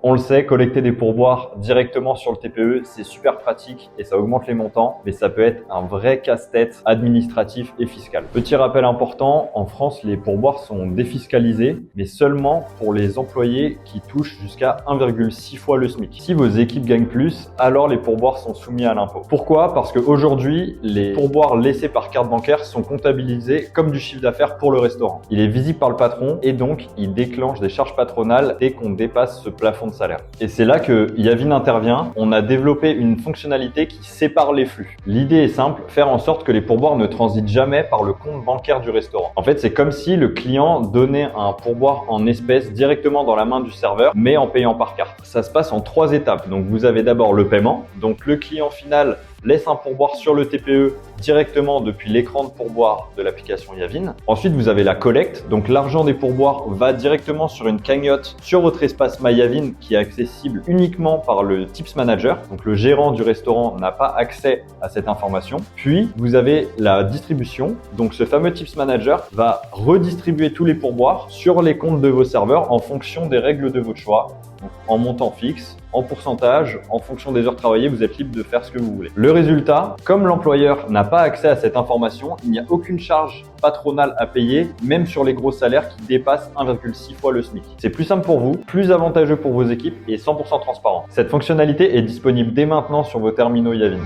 On le sait, collecter des pourboires directement sur le TPE, c'est super pratique et ça augmente les montants, mais ça peut être un vrai casse-tête administratif et fiscal. Petit rappel important, en France, les pourboires sont défiscalisés, mais seulement pour les employés qui touchent jusqu'à 1,6 fois le SMIC. Si vos équipes gagnent plus, alors les pourboires sont soumis à l'impôt. Pourquoi? Parce qu'aujourd'hui, les pourboires laissés par carte bancaire sont comptabilisés comme du chiffre d'affaires pour le restaurant. Il est visible par le patron et donc il déclenche des charges patronales dès qu'on dépasse ce plafond de salaire. Et c'est là que Yavin intervient. On a développé une fonctionnalité qui sépare les flux. L'idée est simple, faire en sorte que les pourboires ne transitent jamais par le compte bancaire du restaurant. En fait, c'est comme si le client donnait un pourboire en espèces directement dans la main du serveur, mais en payant par carte. Ça se passe en 3 étapes. Donc vous avez d'abord le paiement. Donc le client final laisse un pourboire sur le TPE directement depuis l'écran de pourboire de l'application Yavin. Ensuite, vous avez la collecte. Donc, l'argent des pourboires va directement sur une cagnotte sur votre espace MyYavin qui est accessible uniquement par le Tips Manager. Donc, le gérant du restaurant n'a pas accès à cette information. Puis, vous avez la distribution. Donc, ce fameux Tips Manager va redistribuer tous les pourboires sur les comptes de vos serveurs en fonction des règles de votre choix. Donc, en montant fixe, en pourcentage, en fonction des heures travaillées, vous êtes libre de faire ce que vous voulez. Le résultat, comme l'employeur n'a pas accès à cette information, il n'y a aucune charge patronale à payer, même sur les gros salaires qui dépassent 1,6 fois le SMIC. C'est plus simple pour vous, plus avantageux pour vos équipes et 100% transparent. Cette fonctionnalité est disponible dès maintenant sur vos terminaux Yavin.